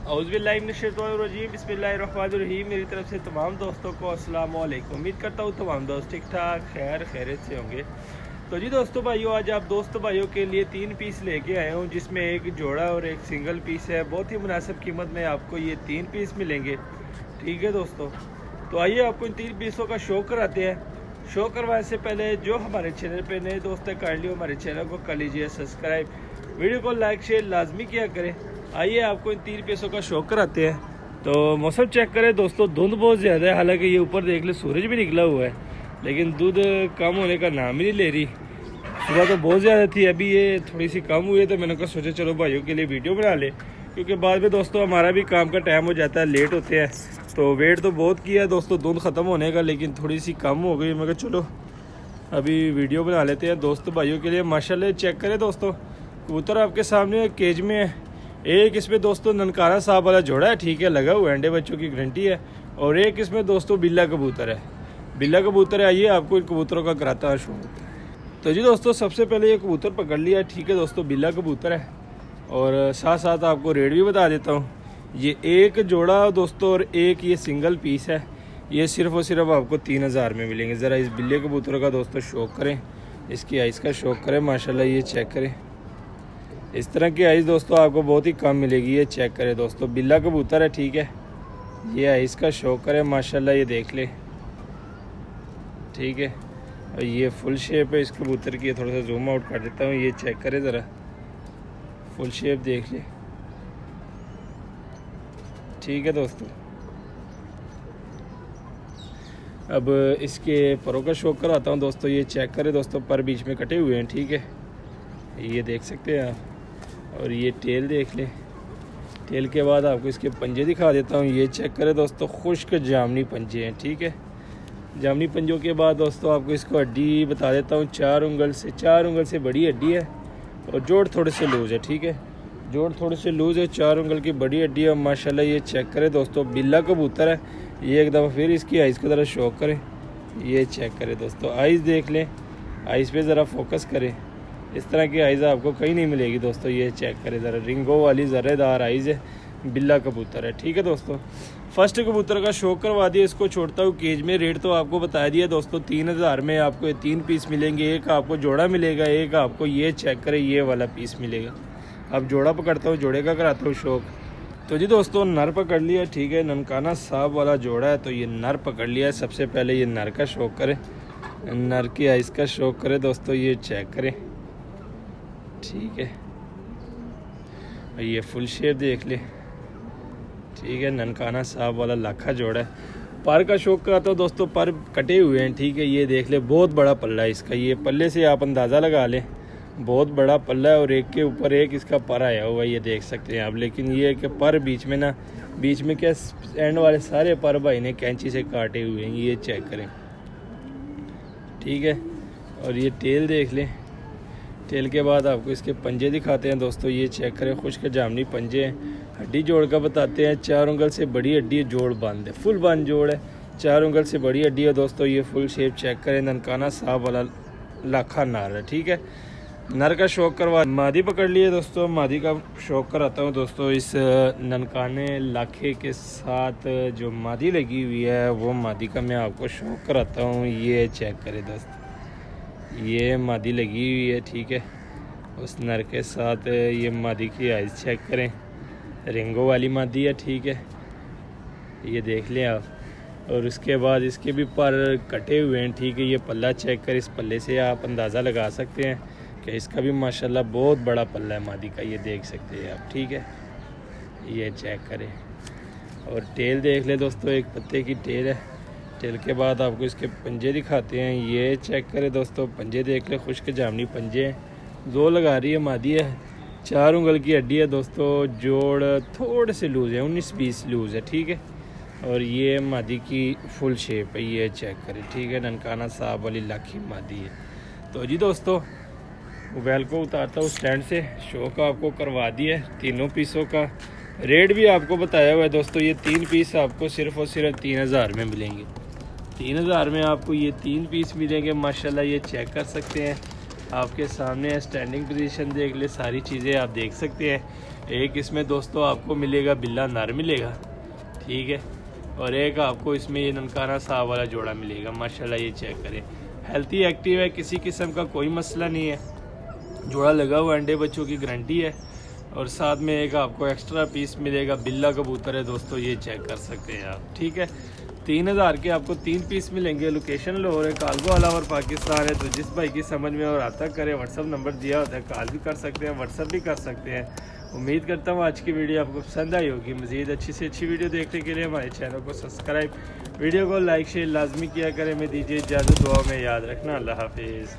औज़ुबिल्लाहिमिनश्शैतानिर्रजीम बिस्मिल्लाहिर्रहमानिर्रहीम। मेरी तरफ से तमाम दोस्तों को अस्सलाम वालेकुम। उम्मीद करता हूँ तमाम दोस्त ठीक ठाक खैरियत से होंगे। तो जी दोस्तों भाइयों, आज आप दोस्तों भाइयों के लिए 3 पीस लेके आया हूँ, जिसमें एक जोड़ा और एक सिंगल पीस है। बहुत ही मुनासिब कीमत में आपको ये 3 पीस मिलेंगे। ठीक है दोस्तों, तो आइए आपको इन 3 पीसों का शो कराते हैं। शो करवाने से पहले जो हमारे चैनल पे नए दोस्त हैं, काइंडली हमारे चैनल को कर लीजिए सब्सक्राइब, वीडियो को लाइक शेयर लाजमी किया करें। आइए आपको इन 3 पीसों का शो कराते हैं। तो मौसम चेक करें दोस्तों, धुंध बहुत ज़्यादा है। हालांकि ये ऊपर देख ले सूरज भी निकला हुआ है, लेकिन दूध कम होने का नाम ही नहीं ले रही। सुबह तो बहुत ज़्यादा थी, अभी ये थोड़ी सी कम हुई है। तो मैंने कहा सोचा चलो भाइयों के लिए वीडियो बना ले, क्योंकि बाद में दोस्तों हमारा भी काम का टाइम हो जाता है, लेट होते हैं। तो वेट तो बहुत किया है दोस्तों धुंध ख़त्म होने का, लेकिन थोड़ी सी कम हो गई। मैं कहा चलो अभी वीडियो बना लेते हैं दोस्तों भाइयों के लिए। माशाल्लाह चेक करें दोस्तों, कबूतर आपके सामने केज में है। एक इसमें दोस्तों ननकाना साहब वाला जोड़ा है, ठीक है, लगा हुआ है, अंडे बच्चों की गारंटी है। और एक इसमें दोस्तों बिल्ला कबूतर है, बिल्ला कबूतर है। आइए आपको इन कबूतरों का कराता है शो। तो जी दोस्तों, सबसे पहले ये कबूतर पकड़ लिया, ठीक है दोस्तों, बिल्ला कबूतर है। और साथ साथ आपको रेट भी बता देता हूँ। ये एक जोड़ा दोस्तों और एक ये सिंगल पीस है, ये सिर्फ़ और सिर्फ आपको 3000 में मिलेंगे। ज़रा इस बिल्ले कबूतर का दोस्तों शौक करें, इसकी आइस का शौक करें। माशाल्लाह ये चेक करें, इस तरह की आइस दोस्तों आपको बहुत ही कम मिलेगी। ये चेक करें दोस्तों, बिल्ला कबूतर है, ठीक है। ये आइस का शौक करें, माशाल्लाह ये देख ले, ठीक है। और ये फुल शेप है इस कबूतर की, थोड़ा सा जूम आउट कर देता हूँ। ये चेक करें ज़रा, फुल शेप देख ले, ठीक है दोस्तों। अब इसके परों का शौक कराता हूँ दोस्तों। ये चेक करें दोस्तों, पर बीच में कटे हुए हैं, ठीक है, ये देख सकते हैं आप। और ये टेल देख लें, टेल के बाद आपको इसके पंजे दिखा देता हूँ। ये चेक करें दोस्तों, खुश्क जामनी पंजे हैं, ठीक है। जामनी पंजों के बाद दोस्तों आपको इसको हड्डी बता देता हूँ। 4 उंगल से बड़ी हड्डी है, और जोड़ थोड़े से लूज़ है, ठीक है, जोड़ थोड़े से लूज़ है। 4 उंगल की बड़ी हड्डी है माशाल्लाह। ये चेक करें दोस्तों, बिल्ला कबूतर है। ये एक दफ़ा फिर इसकी आइस की तरह शौक करें। ये चेक करें दोस्तों, आइस देख लें, आइस पे ज़रा फोकस करें। इस तरह की आइज़ आपको कहीं नहीं मिलेगी दोस्तों। ये चेक करें ज़रा, रिंगो वाली ज़र्रेदार आइज़ है, बिल्ला कबूतर है, ठीक है दोस्तों। फर्स्ट कबूतर का शौक करवा दिया, इसको छोड़ता हूँ केज में। रेट तो आपको बता दिया दोस्तों, 3000 में आपको 3 पीस मिलेंगे। एक आपको जोड़ा मिलेगा, एक आपको ये चेक करें ये वाला पीस मिलेगा। अब जोड़ा पकड़ता हूँ, जोड़े का कराता हूँ शौक। तो जी दोस्तों, नर पकड़ लिया, ठीक है, ननकाना साहब वाला जोड़ा है। तो ये नर पकड़ लिया है। सबसे पहले ये नर का शौक करें, नर की आइस का शौक करें दोस्तों। ये चेक करें, ठीक है, और ये फुल शेप देख ले, ठीक है, ननकाना साहब वाला लाखा जोड़ा है। पर का शौक कराता हूँ दोस्तों, पर कटे हुए हैं, ठीक है। ये देख ले, बहुत बड़ा पल्ला है इसका। ये पल्ले से आप अंदाज़ा लगा लें, बहुत बड़ा पल्ला है। और एक के ऊपर एक इसका पर आया हुआ है, ये देख सकते हैं आप। लेकिन ये है कि पर बीच में ना, बीच में क्या एंड वाले सारे पर भाई ने कैंची से काटे हुए हैं। ये चेक करें, ठीक है। और ये टेल देख लें, टेल के बाद आपको इसके पंजे दिखाते हैं दोस्तों। ये चेक करें, खुश्क जामनी पंजे हैं। हड्डी जोड़ का बताते हैं, 4 उंगल से बड़ी हड्डी है, जोड़ बांध है, फुल बांध जोड़ है, 4 उंगल से बड़ी हड्डी है दोस्तों। ये फुल शेप चेक करें, ननकाना साहब वाला लाखा नार है, ठीक है। नर का शौक करवा, मादी पकड़ लिए दोस्तों, मादी का शौक कराता हूँ दोस्तों। इस ननकाने लाखे के साथ जो मादी लगी हुई है, वो मादी का मैं आपको शौक कराता हूँ। ये चेक करें दोस्तों, ये मादी लगी हुई है, ठीक है। उस नर के साथ ये मादी की आइस चेक करें, रिंगो वाली मादी है, ठीक है, ये देख लें आप। और उसके बाद इसके भी पर कटे हुए हैं, ठीक है। ये पल्ला चेक करें, इस पल्ले से आप अंदाज़ा लगा सकते हैं कि इसका भी माशाल्लाह बहुत बड़ा पल्ला है मादी का। ये देख सकते हैं आप, ठीक है, ये चेक करें। और टेल देख ले दोस्तों, एक पत्ते की टेल है। टेल के बाद आपको इसके पंजे दिखाते हैं। ये चेक करें दोस्तों, पंजे देख ले, खुश्क जामनी पंजे हैं, जोर लगा रही है, मादी है, 4 उंगल की हड्डी है दोस्तों। जोड़ थोड़े से लूज़ है, 19-20 लूज़ है, ठीक है। और ये मादी की फुल शेप है, ये चेक करें, ठीक है, ननकाना साहब वाली लाखी मादी है। तो जी दोस्तों, मोबाइल को उतारता हूँ स्टैंड से, शौक आपको करवा दिया है। तीनों पीसों का रेट भी आपको बताया हुआ है दोस्तों। ये 3 पीस आपको सिर्फ़ और सिर्फ 3000 में मिलेंगे। 3000 में आपको ये 3 पीस मिलेंगे माशाल्लाह। ये चेक कर सकते हैं, आपके सामने है, स्टैंडिंग पोजीशन देख ले, सारी चीज़ें आप देख सकते हैं। एक इसमें दोस्तों आपको मिलेगा बिल्ला नर मिलेगा, ठीक है, और एक आपको इसमें ये ननकाना साहब वाला जोड़ा मिलेगा। माशाल्लाह ये चेक करें, हेल्थी एक्टिव है, किसी किस्म का कोई मसला नहीं है। जोड़ा लगा हुआ अंडे बच्चों की गारंटी है। और साथ में एक आपको एक्स्ट्रा पीस मिलेगा, बिल्ला कबूतर है दोस्तों, ये चेक कर सकते हैं आप, ठीक है। 3000 के आपको 3 पीस मिलेंगे। लोकेशन लाहौर है, कालगो वाला और पाकिस्तान है। तो जिस भाई की समझ में और आता करे, व्हाट्सअप नंबर दिया होता है, कॉल भी कर सकते हैं, व्हाट्सअप भी कर सकते हैं। उम्मीद करता हूँ आज की वीडियो आपको पसंद आई होगी। मज़ीद अच्छी से अच्छी वीडियो देखने के लिए हमारे चैनल को सब्सक्राइब, वीडियो को लाइक शेयर लाजमी किया करें। मैं दीजिए इजाज़त, दुआ में याद रखना। अल्लाह हाफिज़।